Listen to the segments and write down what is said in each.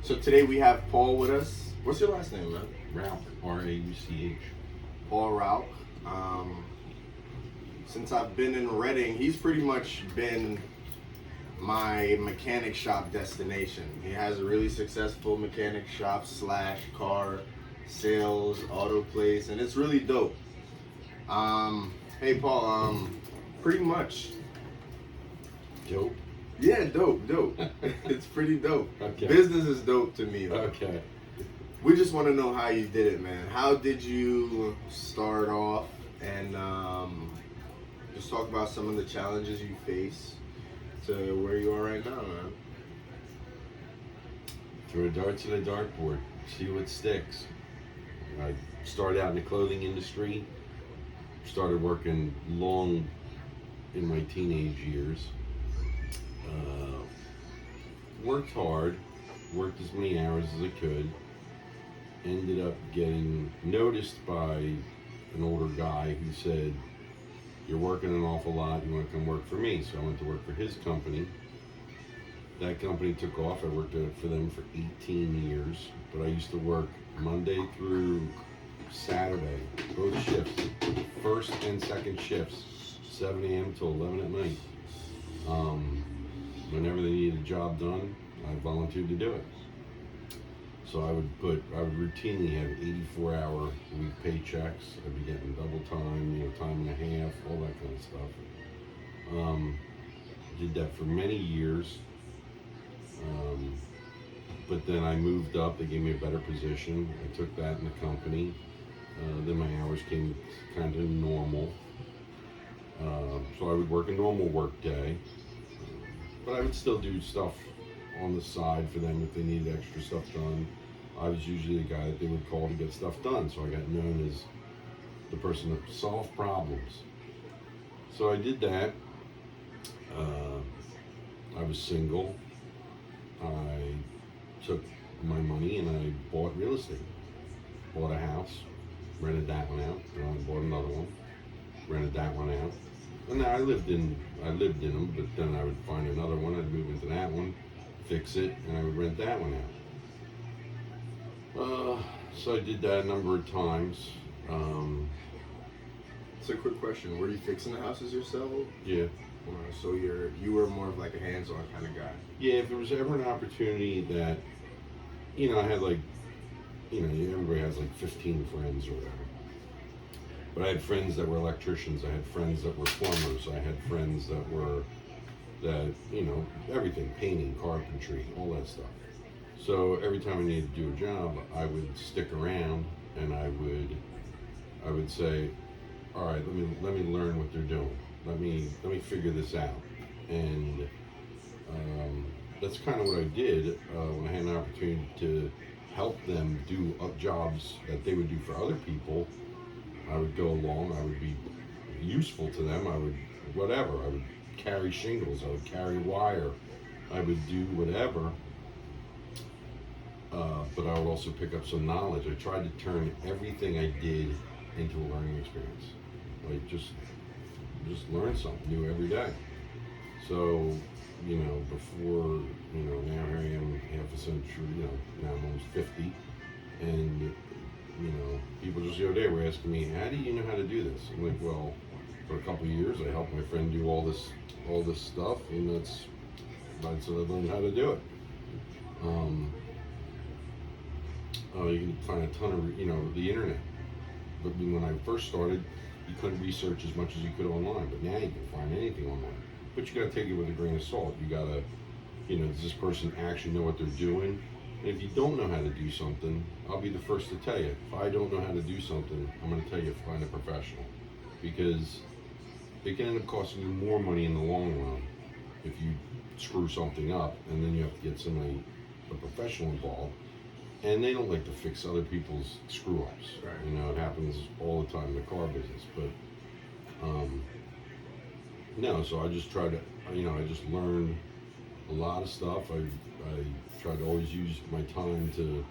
So today we have Paul with us. What's your last name, man? Rauch, R-A-U-C-H. Paul Rauch. Um, since I've been in Reading, he's pretty much been my mechanic shop destination. He has a really successful mechanic shop slash car sales auto place, and it's really dope. Hey Paul, pretty much, Dope. yeah, dope. It's pretty dope. Okay. Business is dope to me, though. Okay. We just want to know how you did it, man. How did you start off, and just talk about some of the challenges you face to where you are right now, man. Throw darts at a dartboard. See what sticks. I started out in the clothing industry. Started working long in my teenage years. Worked hard. Worked as many hours as I could. Ended up getting noticed by an older guy who said, "You're working an awful lot. You want to come work for me?" So I went to work for his company. That company took off. I worked for them for 18 years. But I used to work Monday through Saturday, both shifts, first and second shifts, 7 a.m. till 11 at night. Whenever they needed a job done, I volunteered to do it. So I would routinely have 84-hour week paychecks. I'd be getting double time, time and a half, all that kind of stuff. Did that for many years. But then I moved up. They gave me a better position. I took that in the company. Then my hours came kind of normal. So I would work a normal work day. But I would still do stuff on the side for them if they needed extra stuff done. I was usually the guy that they would call to get stuff done, so I got known as the person that solved problems. So I did that. I was single. I took my money and I bought real estate. Bought a house, rented that one out, and I bought another one, rented that one out. And I lived in them, but then I would find another one, I'd move into that one, fix it, and I would rent that one out. So I did that a number of times. So, quick question: were you fixing the houses yourself? Yeah. So you were more of like a hands-on kind of guy. Yeah, if there was ever an opportunity that, I had like, everybody has like 15 friends or whatever. But I had friends that were electricians, I had friends that were plumbers, I had friends that were, everything, painting, carpentry, all that stuff. So every time I needed to do a job, I would stick around and I would say, all right, let me learn what they're doing. Let me figure this out. And that's kind of what I did when I had an opportunity to help them do jobs that they would do for other people. I would go along, I would be useful to them, I would carry shingles, I would carry wire, I would do whatever. But I would also pick up some knowledge. I tried to turn everything I did into a learning experience. Like just learn something new every day. So, before, now here I am half a century, now I'm almost 50, and people just the other day were asking me, how do you know how to do this? I'm like, well, for a couple of years I helped my friend do all this stuff, and that's I learned how to do it. You can find a ton of the internet, but when I first started, you couldn't research as much as you could online, but now you can find anything online. But you gotta take it with a grain of salt. You gotta, does this person actually know what they're doing? And if you don't know how to do something, I'll be the first to tell you. If I don't know how to do something, I'm gonna tell you find a professional, because it can end up costing you more money in the long run if you screw something up, and then you have to get a professional involved. And they don't like to fix other people's screw-ups. Right. It happens all the time in the car business. But no, so I just tried to, I just learned a lot of stuff. I tried to always use my time to,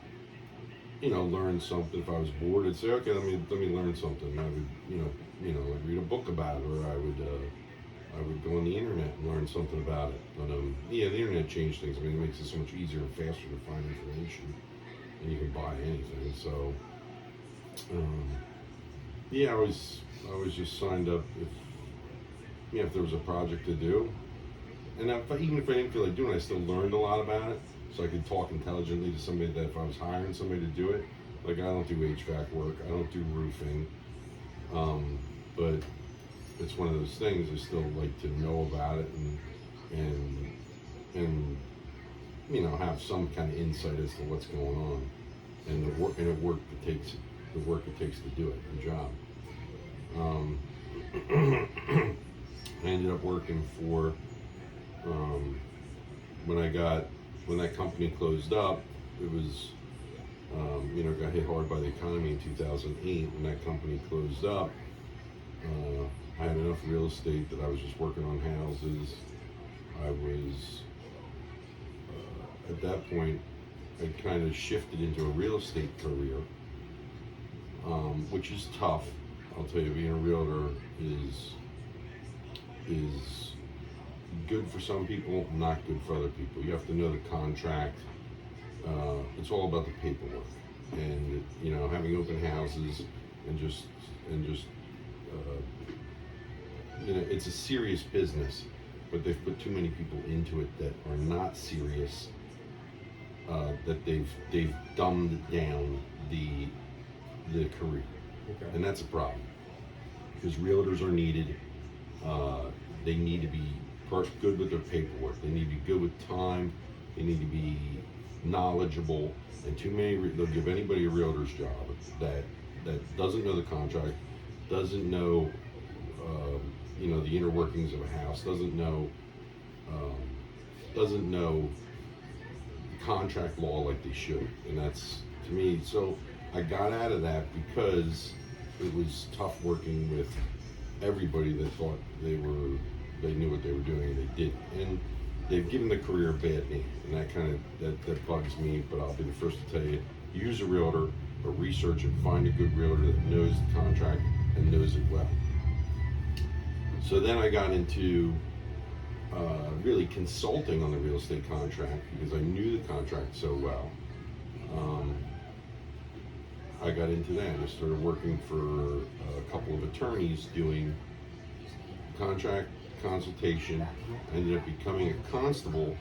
learn something. If I was bored, I'd say, okay, let me learn something. I would, I'd read a book about it, or I would I would go on the internet and learn something about it. But yeah, the internet changed things. I mean, it makes it so much easier and faster to find information, and you can buy anything. So, yeah, I was just signed up if there was a project to do, and even if I didn't feel like doing it, I still learned a lot about it, so I could talk intelligently to somebody that if I was hiring somebody to do it. Like, I don't do HVAC work, I don't do roofing, but it's one of those things I still like to know about it and have some kind of insight as to what's going on and the work it takes to do it, the job. I ended up working for when that company closed up. It was got hit hard by the economy in 2008. When that company closed up, I had enough real estate that I was just working on houses. I was at that point I kind of shifted into a real estate career, which is tough. I'll tell you, being a realtor is good for some people, not good for other people. You have to know the contract. It's all about the paperwork, and having open houses and just it's a serious business, but they've put too many people into it that are not serious. That they've dumbed down the career, Okay. and that's a problem because realtors are needed. They need to be good with their paperwork. They need to be good with time. They need to be knowledgeable. And too many, they'll give anybody a realtor's job that doesn't know the contract, doesn't know, the inner workings of a house, doesn't know contract law like they should. And that's, to me, so I got out of that because it was tough working with everybody that thought they knew what they were doing and they didn't. And they've given the career a bad name, and that bugs me. But I'll be the first to tell you, use a realtor, but research and find a good realtor that knows the contract and knows it well. So then I got into really consulting on the real estate contract because I knew the contract so well. I got into that. I started working for a couple of attorneys doing contract consultation. I ended up becoming a constable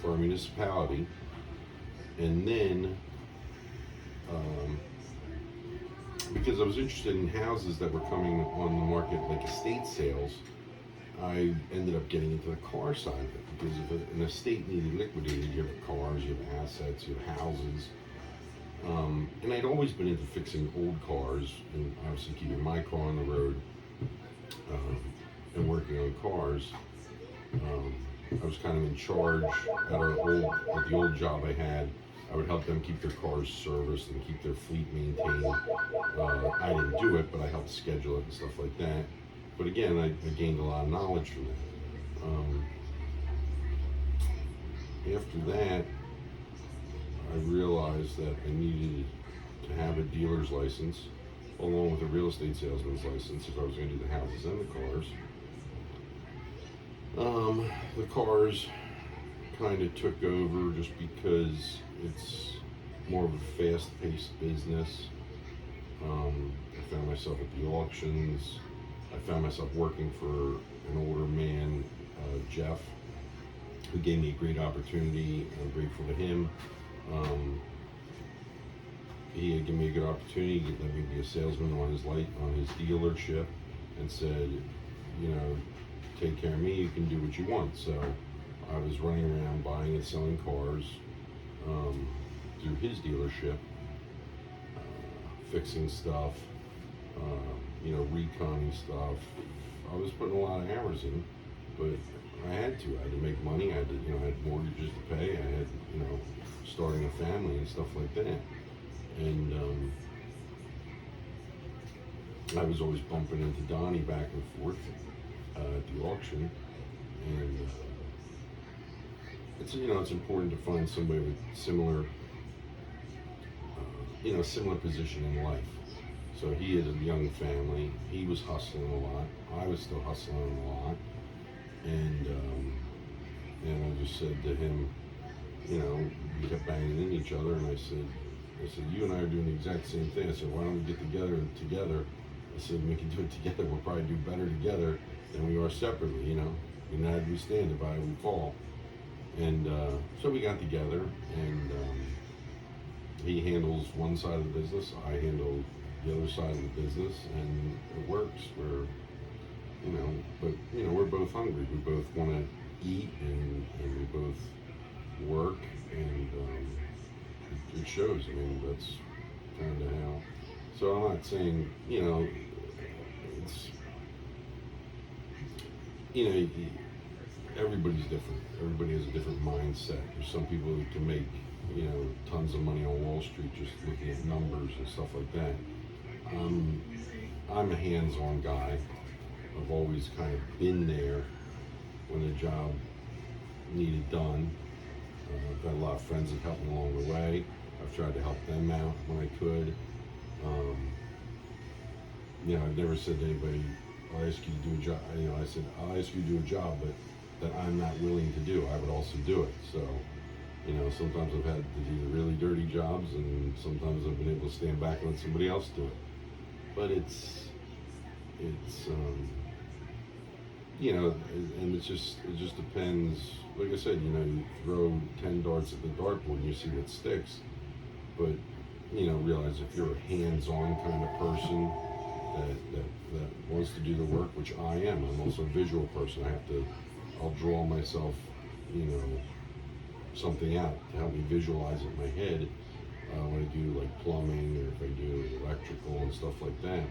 for a municipality, and then because I was interested in houses that were coming on the market, like estate sales, I ended up getting into the car side of it because if an estate needed liquidated, you have cars, you have assets, you have houses. And I'd always been into fixing old cars and obviously keeping my car on the road and working on cars. I was kind of in charge at the old job I had. I would help them keep their cars serviced and keep their fleet maintained. I didn't do it, but I helped schedule it and stuff like that. But again, I gained a lot of knowledge from that. After that, I realized that I needed to have a dealer's license along with a real estate salesman's license if I was going to do the houses and the cars. The cars kind of took over just because it's more of a fast-paced business. I found myself at the auctions. I found myself working for an older man, Jeff, who gave me a great opportunity. I'm grateful to him. He had given me a good opportunity. He let me be a salesman on his dealership, and said, take care of me. You can do what you want. So I was running around buying and selling cars through his dealership, fixing stuff, reconning stuff. I was putting a lot of hours in, but I had to make money. I had to, I had mortgages to pay. I had, starting a family and stuff like that. And I was always bumping into Donnie back and forth at the auction. And it's important to find somebody with similar, similar position in life. So he had a young family. He was hustling a lot. I was still hustling a lot. And I just said to him, you know, we kept banging into each other, and I said, you and I are doing the exact same thing. I said, why don't we get together? I said, we can do it together. We'll probably do better together than we are separately, you know. United we stand, divided we fall. And so we got together, and he handles one side of the business, I handle the other side of the business, and it works. We're both hungry. We both want to eat, and we both work, and it shows. I mean, that's kind of how. So I'm not saying, you know, it's, you know, everybody's different. Everybody has a different mindset. There's some people who can make, you know, tons of money on Wall Street just looking at numbers and stuff like that. I'm a hands-on guy. I've always kind of been there when a job needed done. I've got a lot of friends that helped me along the way. I've tried to help them out when I could. You know, I've never said to anybody, I'll ask you to do a job. You know, I said, I'll ask you to do a job, but that I'm not willing to do. I would also do it. So, you know, sometimes I've had to do really dirty jobs, and sometimes I've been able to stand back and let somebody else do it. But it's you know, and it just depends. Like I said, you know, you throw 10 darts at the dartboard and you see what sticks. But, you know, realize if you're a hands-on kind of person that wants to do the work, which I am. I'm also a visual person. I'll draw myself, you know, something out to help me visualize it in my head when I do like plumbing, or if I do electrical and stuff like that.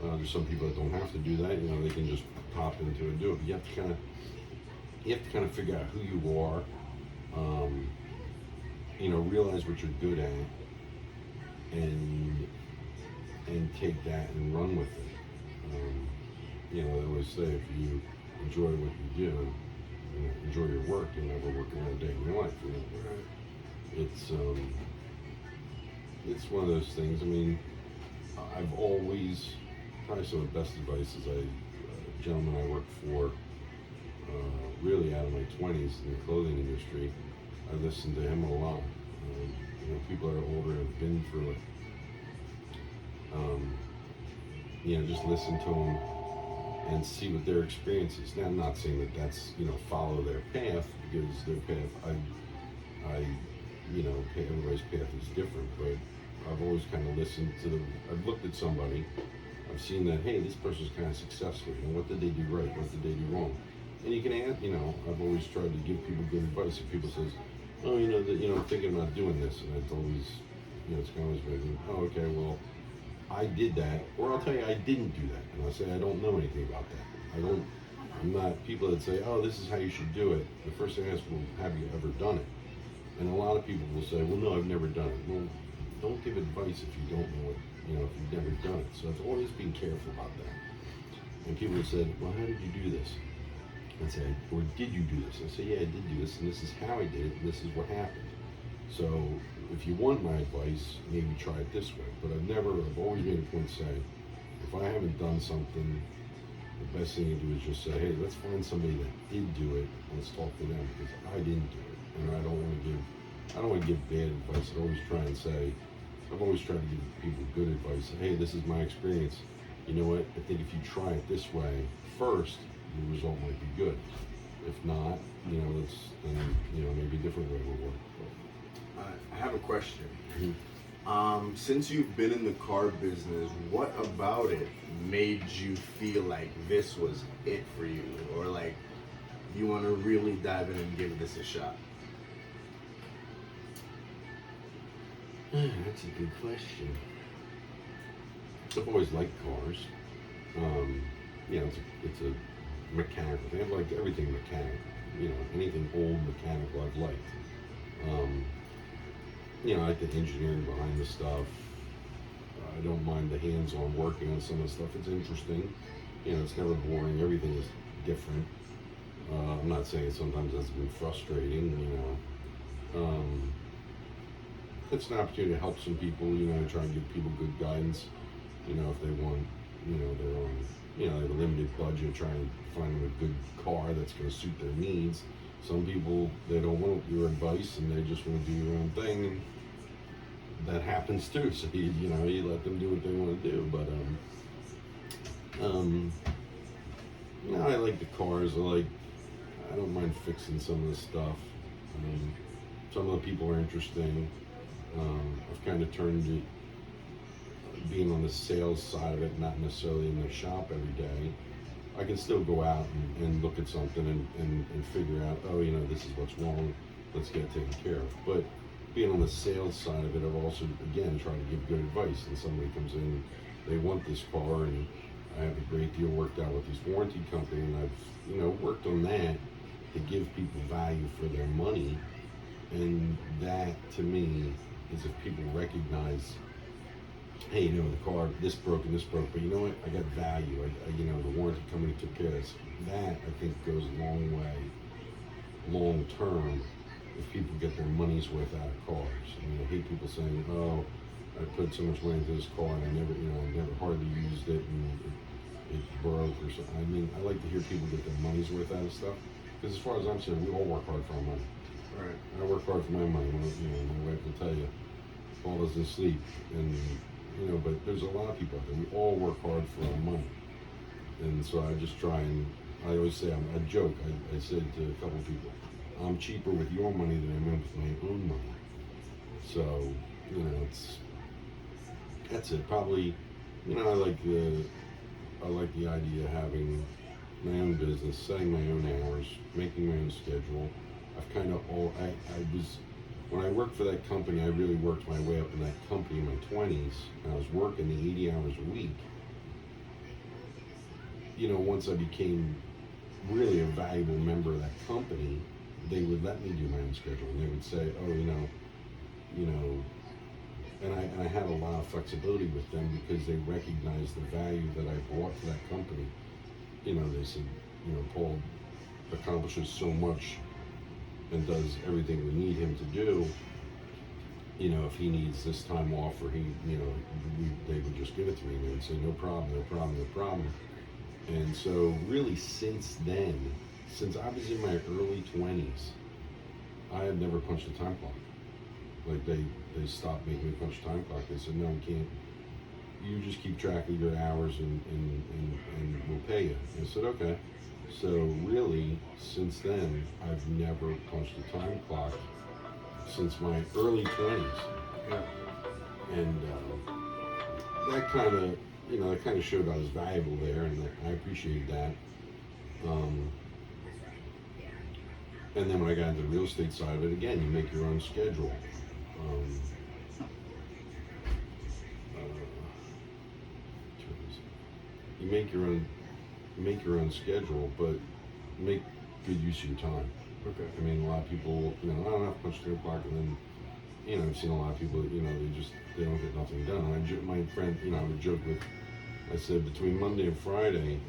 There's some people that don't have to do that. You know, they can just pop into it and do it. But you have to kind of figure out who you are. You know, realize what you're good at, and take that and run with it. You know, they always say if you enjoy what you do, you know, enjoy your work, you'll never work another day in your life. You know? It's one of those things. I mean, I've always, probably some of the best advice is a gentleman I worked for, really out of my 20s in the clothing industry. I listened to him a lot. You know, people that are older have been through it. You know, just listen to them and see what their experience is. Now, I'm not saying that that's, you know, follow their path, because their path, you know, everybody's path is different, but I've always kind of listened to them. I've looked at somebody, I've seen that, hey, this person's kind of successful, and what did they do right, what did they do wrong? And you can ask, you know, I've always tried to give people good advice. If people says, oh, you know, I'm thinking about doing this, and it's always, you know, it's kind of always been, oh, okay, well, I did that, or I'll tell you I didn't do that, and I'll say I don't know anything about that. I'm not people that say, oh, this is how you should do it. The first thing I ask, well, have you ever done it? And a lot of people will say, well, no, I've never done it. Well, don't give advice if you don't know it, you know, if you've never done it. So it's always being careful about that. And people have said, well, how did you do this? I say, or did you do this? I say, yeah, I did do this, and this is how I did it, and this is what happened. So if you want my advice, maybe try it this way. But I've always made a point to say, if I haven't done something, the best thing to do is just say, hey, let's find somebody that did do it, and let's talk to them, because I didn't do it. And I don't want to give bad advice. I've always tried to give people good advice. Hey, this is my experience. You know what? I think if you try it this way first, the result might be good. If not, you know, maybe a different way will work. I have a question. Mm-hmm. Since you've been in the car business, what about it made you feel like this was it for you, or like you want to really dive in and give this a shot? That's a good question. I've always liked cars. You know, it's a mechanical thing. I've liked everything mechanical. You know, anything old mechanical I've liked. You know, I like the engineering behind the stuff. I don't mind the hands-on working on some of the stuff. It's interesting. You know, it's never boring. Everything is different. I'm not saying sometimes that's been frustrating, you know. It's an opportunity to help some people, you know, try and give people good guidance. You know, if they want, you know, their own, you know, they have a limited budget, trying to find them a good car that's going to suit their needs. Some people, they don't want your advice and they just want to do your own thing. And that happens too. So you know, you let them do what they want to do. But you know, I like the cars. I don't mind fixing some of the stuff. Some of the people are interesting. I've kind of turned it, being on the sales side of it, not necessarily in the shop every day. I can still go out and look at something and figure out, oh, you know, this is what's wrong, let's get it taken care of. But being on the sales side of it, I've also, again, tried to give good advice. And somebody comes in, they want this car, and I have a great deal worked out with this warranty company, and I've, you know, worked on that to give people value for their money. And that, to me, is if people recognize, hey, you know, the car, this broke, but you know what, I got value. You know, the warranty company took care of this. That, I think, goes a long way, long term, if people get their money's worth out of cars. I mean, I hate people saying, oh, I put so much money into this car and I never hardly used it and it broke or something. I mean, I like to hear people get their money's worth out of stuff, because as far as I'm concerned, we all work hard for our money. Right. I work hard for my money. You know, my wife will tell you, Paul doesn't sleep, and you know, but there's a lot of people out there. We all work hard for our money, and so I just try and I always say, I joke. I said to a couple of people, I'm cheaper with your money than I am with my own money. So, you know, that's it. Probably, you know, I like the idea of having my own business, setting my own hours, making my own schedule. I've kind of when I worked for that company, I really worked my way up in that company in my 20s, and I was working the 80 hours a week. You know, once I became really a valuable member of that company, they would let me do my own schedule, and they would say, oh, you know, and I had a lot of flexibility with them because they recognized the value that I brought to that company. You know, they said, you know, Paul accomplishes so much and does everything we need him to do. You know, if he needs this time off, or he, you know, they would just give it to me, and they would say, no problem. And so really since then, since I was in my early 20s, I had never punched a time clock. Like they stopped making me punch a time clock. They said, no, you can't. You just keep track of your hours and we'll pay you. And I said, okay. So really, since then, I've never punched a time clock since my early 20s. Yeah. And that kind of, you know, that kind of showed I was valuable there, and I appreciated that. And then when I got into the real estate side of it, again, you make your own schedule. You make your own schedule, but make good use of your time. Okay. I mean, a lot of people, you know, I don't have to punch 3 o'clock, and then, you know, I've seen a lot of people, you know, they don't get nothing done. And my friend, you know, I would joke with, I said, between Monday and Friday,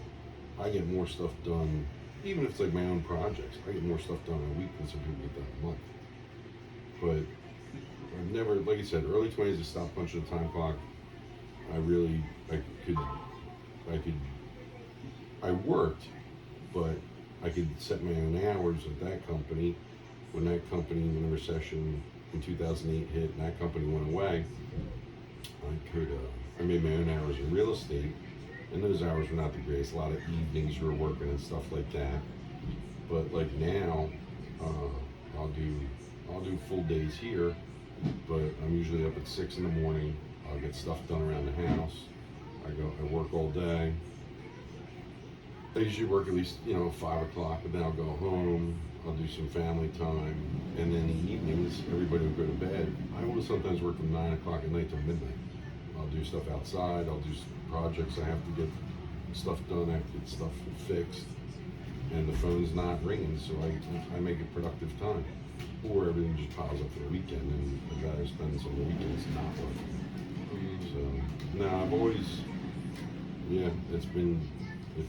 I get more stuff done, even if it's like my own projects, I get more stuff done in a week than some people get done in a month. But I've never, like I said, early 20s, I stopped punching the time clock. I worked, but I could set my own hours at that company. When the recession in 2008 hit and that company went away, I made my own hours in real estate, and those hours were not the greatest. A lot of evenings you were working and stuff like that. But like now, I'll do full days here, but I'm usually up at 6 in the morning. I'll get stuff done around the house. I work all day. I usually work at least, you know, 5 o'clock, but then I'll go home, I'll do some family time, and then the evenings, everybody will go to bed. I will sometimes work from 9 o'clock at night till midnight. I'll do stuff outside, I'll do projects, I have to get stuff done, I have to get stuff fixed, and the phone's not ringing, so I make it productive time. Or everything just piles up for the weekend, and I'd rather spend some of the weekends not working. So, no, I've always, yeah, it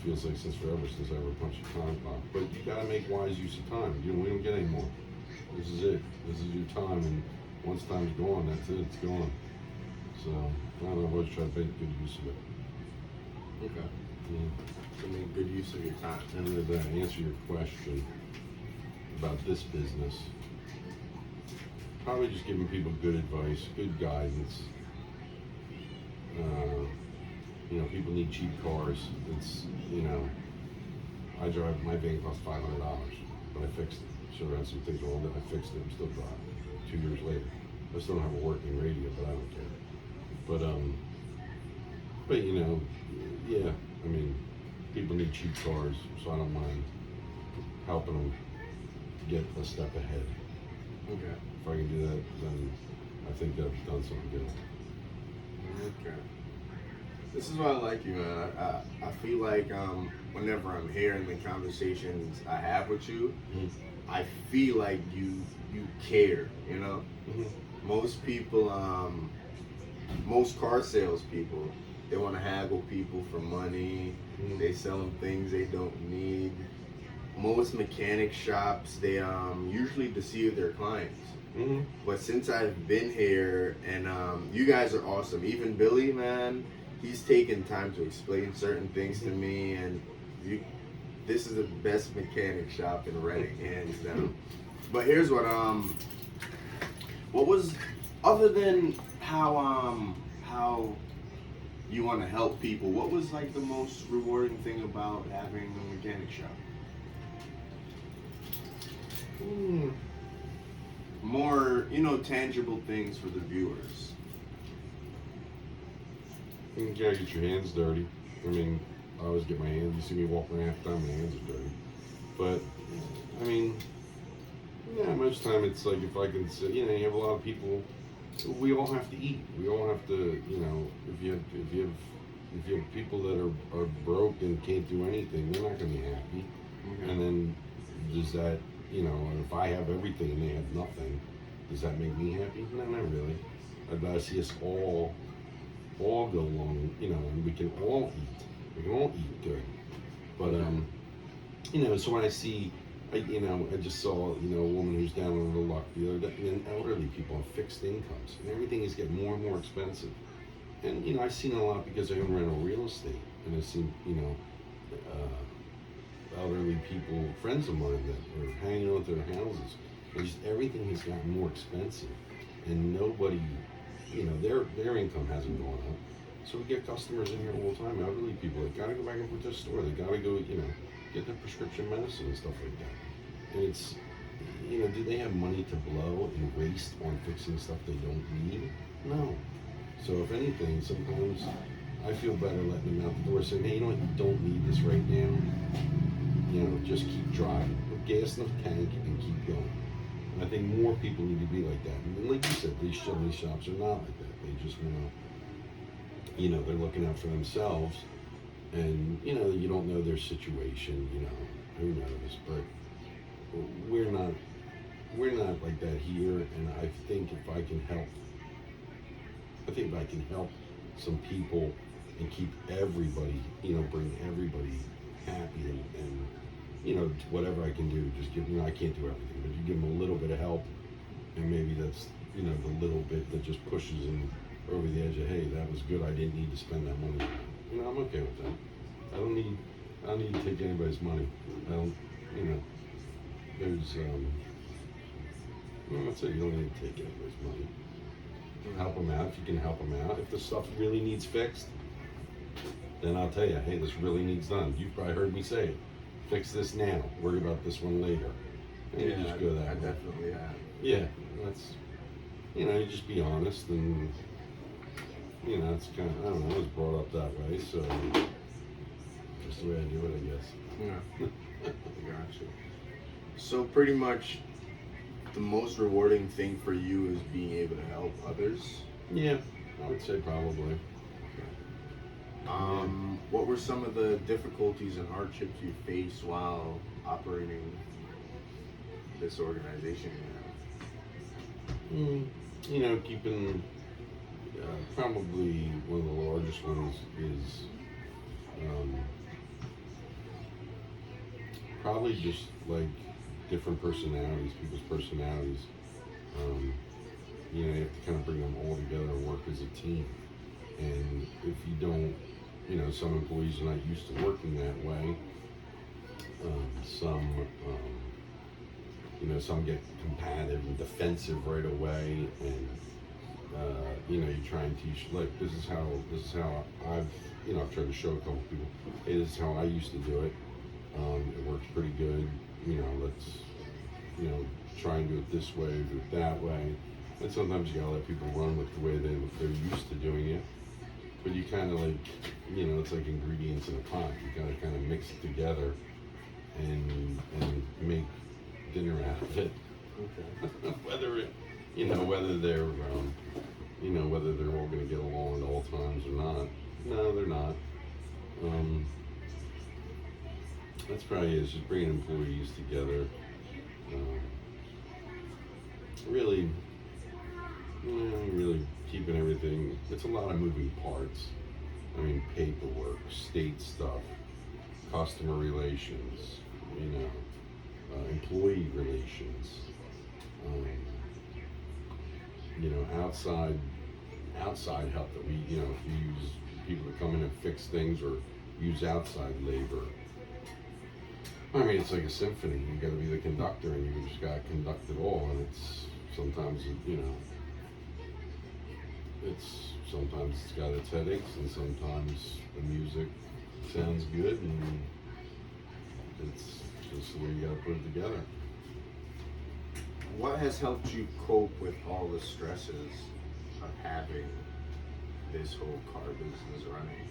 feels like since forever since I ever punched a time clock. But you gotta make wise use of time. We don't get any more. This is it. This is your time, and once time's gone, that's it. It's gone. So I don't know. I've always tried to make good use of it. Okay. Yeah. To make good use of your time. And to answer your question about this business, probably just giving people good advice, good guidance. You know, people need cheap cars. It's, you know, I drive, my van cost $500, but I fixed it. Should have had some things wrong with it. I fixed it. I'm still driving 2 years later. I still don't have a working radio, but I don't care. But you know, yeah, I mean, people need cheap cars, so I don't mind helping them get a step ahead. Okay. If I can do that, then I think that I've done something good. Okay. This is why I like you, man. I feel like whenever I'm hearing the conversations I have with you, I feel like you care, you know? Most people, most car salespeople, they want to haggle people for money. They sell them things they don't need. Most mechanic shops, they usually deceive their clients. But since I've been here, and you guys are awesome. Even Billy, man, he's taken time to explain certain things to me, and this is the best mechanic shop in Reading, hands down. But here's what was, other than how you want to help people, what was like the most rewarding thing about having a mechanic shop? More, you know, tangible things for the viewers. You gotta get your hands dirty. I mean, I always get my hands, you see me walk around half the time, my hands are dirty. But, I mean, yeah, most time it's like if I can say, you know, you have a lot of people, we all have to eat. We all have to, you know, if you have people that are broke and can't do anything, they're not gonna be happy. And then does that, you know, if I have everything and they have nothing, does that make me happy? No, not really. I'd rather see us all go along, you know, and we can all eat. We can all eat good. But you know, so when I see, I just saw, you know, a woman who's down on her luck the other day, and elderly people on fixed incomes, and everything is getting more and more expensive. And you know, I've seen a lot because I own rental real estate, and I've seen, you know, elderly people, friends of mine that are hanging out their houses, and just everything has gotten more expensive, and nobody, you know, their income hasn't gone up. So we get customers in here all the time, elderly people that gotta go back and put their store, they gotta go, you know, get their prescription medicine and stuff like that. And it's, you know, do they have money to blow and waste on fixing stuff they don't need? No. So if anything, sometimes I feel better letting them out the door saying, hey, you know what, you don't need this right now. You know, just keep driving. Put gas in the tank and keep going. And I think more people need to be like that. And like you said, these shops are not like that. They just want to, you know, they're looking out for themselves. And, you know, you don't know their situation, you know, who knows. But we're not like that here. And I think if I can help, some people and keep everybody, you know, bring everybody happy and you know, whatever I can do, just give, you know, I can't do everything, but you give them a little bit of help, and maybe that's, you know, the little bit that just pushes them over the edge of, hey, that was good, I didn't need to spend that money. You know, I'm okay with that. I don't need to take anybody's money. I don't, you know, there's, well, that's it, you don't need to take anybody's money. Help them out if you can help them out. If the stuff really needs fixed, then I'll tell you, hey, this really needs done. You've probably heard me say it. Fix this now. Worry about this one later. And you just go that way. I definitely have. Yeah, that's, you know, you just be honest, and you know, it's kind of, I don't know, I was brought up that way, so just the way I do it, I guess. Yeah. Gotcha. So pretty much, the most rewarding thing for you is being able to help others. Yeah, I would say probably. What were some of the difficulties and hardships you faced while operating this organization you You know, keeping, probably one of the largest ones is probably just like different personalities, people's personalities. You know, you have to kind of bring them all together and work as a team. And if you don't, you know, some employees are not used to working that way. Some, you know, some get combative and defensive right away, and you know, you try and teach, like, this is how I've, you know, I've tried to show a couple people, hey, this is how I used to do it. It works pretty good. You know, let's, you know, try and do it this way, do it that way. And sometimes you gotta let people run with the way they're used to doing it. But you kind of, like, you know, it's like ingredients in a pot. You gotta kind of mix it together and make dinner out of it. Okay. Whether it, you know, whether they're, you know, whether they're all gonna get along at all times or not. No, they're not. That's probably it, is just bringing employees together. Really, you know, really keeping everything. It's a lot of moving parts. I mean, paperwork, state stuff, customer relations, you know, employee relations, you know, outside help that we, you know, if we use people to come in and fix things or use outside labor. I mean, it's like a symphony. You got to be the conductor, and you just got to conduct it all. And it's sometimes, you know, sometimes it's got its headaches, and sometimes the music sounds good, and it's just the way you got to put it together. What has helped you cope with all the stresses of having this whole car business running?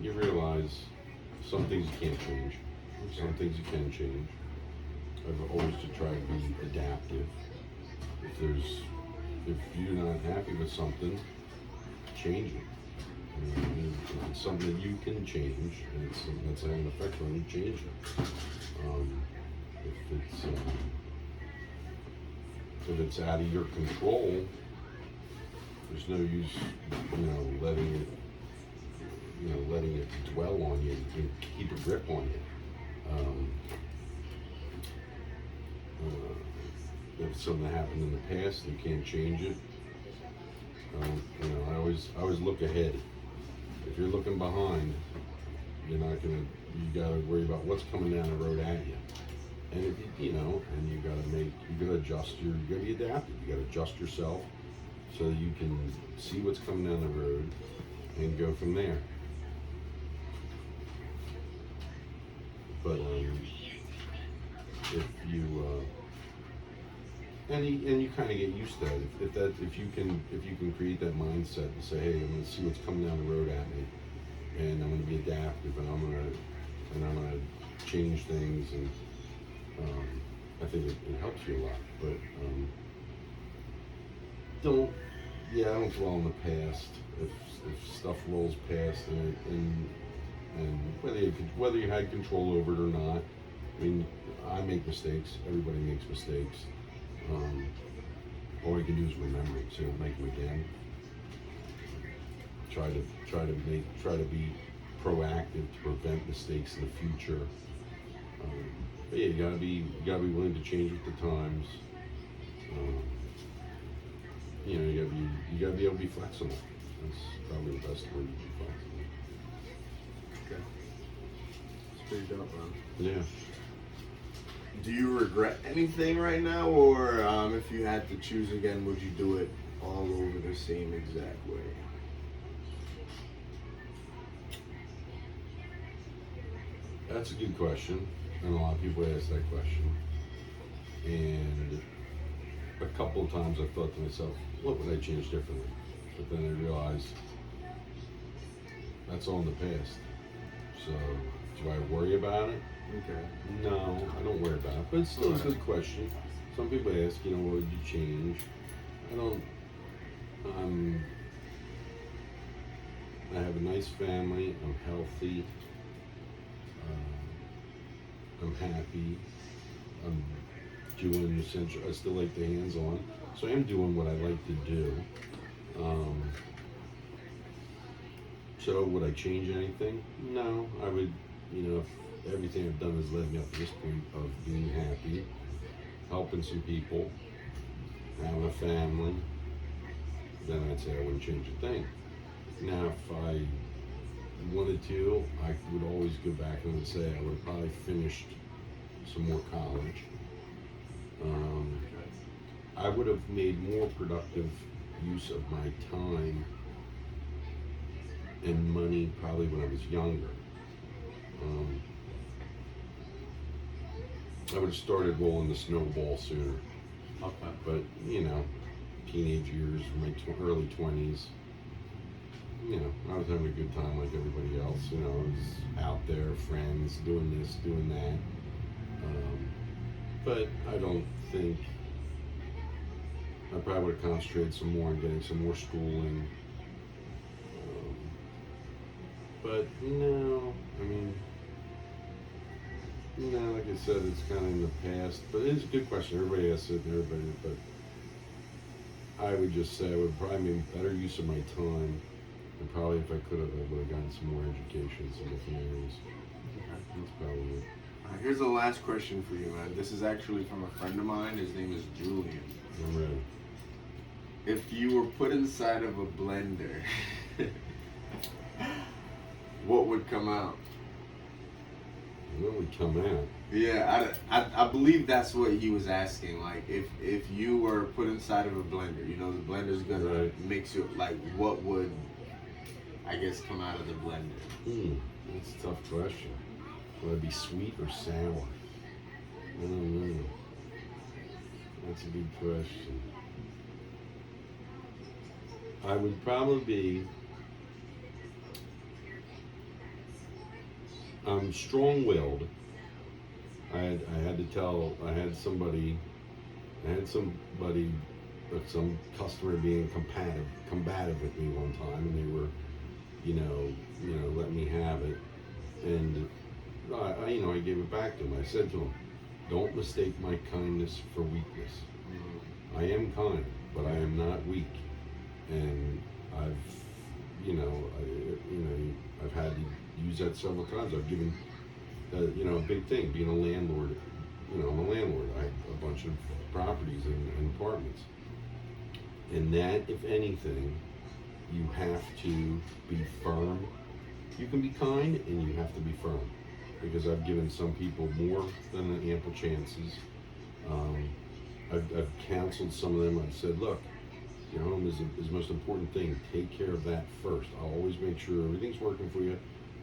You realize some things you can't change, some things you can change. I've always to try to be adaptive. If you're not happy with something, change it. If it's something that you can change, and it's something that's having an effect on you, change it. If it's out of your control, there's no use, you know, letting it dwell on you and keep a grip on you. If something happened in the past, you can't change it. You know, I always look ahead. If you're looking behind, you're not gonna. You gotta worry about what's coming down the road at you. And if you know, and you gotta adjust you gotta be adaptive. You gotta adjust yourself so that you can see what's coming down the road and go from there. But if you and you kind of get used to that. If you can create that mindset and say, hey, I'm going to see what's coming down the road at me, and I'm going to be adaptive, and I'm going to change things, and I think it helps you a lot. But don't dwell in the past. If stuff rolls past and whether you had control over it or not. I mean, I make mistakes. Everybody makes mistakes. All you can do is remember it, so you don't make them again. Try to be proactive to prevent mistakes in the future. But yeah, you gotta be willing to change with the times. You know, you gotta be able to be flexible. That's probably the best word, to be flexible. Okay. It's pretty dope, man. Yeah. Do you regret anything right now, or if you had to choose again, would you do it all over the same exact way? That's a good question, and a lot of people ask that question. And a couple of times I've thought to myself, what would I change differently? But then I realized that's all in the past. So do I worry about it? Okay. No, I don't worry about it, but it's still a good question. Some people ask, you know, what would you change? I don't. I have a nice family. I'm healthy. I'm happy. I'm doing essential. I still like the hands-on, so I'm doing what I like to do. So would I change anything? No, I would. You know, if everything I've done has led me up to this point of being happy, helping some people, have a family, then I'd say I wouldn't change a thing. Now, if I wanted to, I would always go back and would say I would have probably finished some more college. I would have made more productive use of my time and money probably when I was younger. I would have started rolling the snowball sooner. Okay. But, you know, teenage years, my early 20s, you know, I was having a good time like everybody else. You know, I was out there, friends, doing this, doing that. But I don't think, I probably would have concentrated some more on getting some more schooling. But no, I mean, no, like I said, it's kind of in the past. But it is a good question. Everybody asks it, and everybody, but I would just say I would probably make better use of my time. And probably if I could have, I would have gotten some more education in some different areas. That's probably it. Here's the last question for you, man. This is actually from a friend of mine. His name is Julian. I'm ready. If you were put inside of a blender, what would come out? What would come out? Yeah, I believe that's what he was asking. Like, if you were put inside of a blender, you know, the blender's gonna Right. mix you. Like, what would, I guess, come out of the blender? That's a tough question. Would it be sweet or sour? I don't know. That's a good question. I would probably be strong-willed. I had somebody, some customer being combative with me one time, and they were, let me have it, and I gave it back to him. I said to him, "Don't mistake my kindness for weakness. I am kind, but I am not weak, and I've had to use that several times. I've given, a big thing, being a landlord. I'm a landlord. I have a bunch of properties and apartments. And that, if anything, you have to be firm. You can be kind, and you have to be firm. Because I've given some people more than ample chances. I've counseled some of them. I've said, look, your home is the most important thing. Take care of that first. I'll always make sure everything's working for you,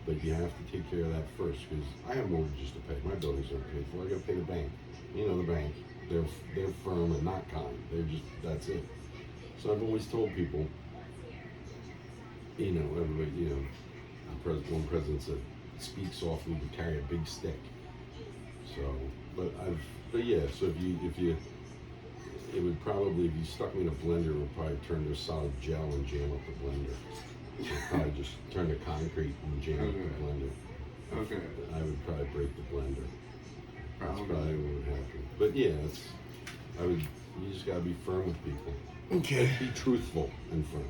but you have to take care of that first, because I have mortgages to pay. My buildings aren't paid for. I got to pay the bank. The bank. They're firm and not kind. That's it. So I've always told people, everybody, one president said, speak softly but carry a big stick. So, so if you, it would probably, if you stuck me in a blender, it would probably turn to a solid gel and jam up the blender. It would probably just turn to concrete and jam up the blender. Okay. I would probably break the blender. That's Probably. probably what would happen. But yeah, you just gotta be firm with people. Okay. Be truthful and firm.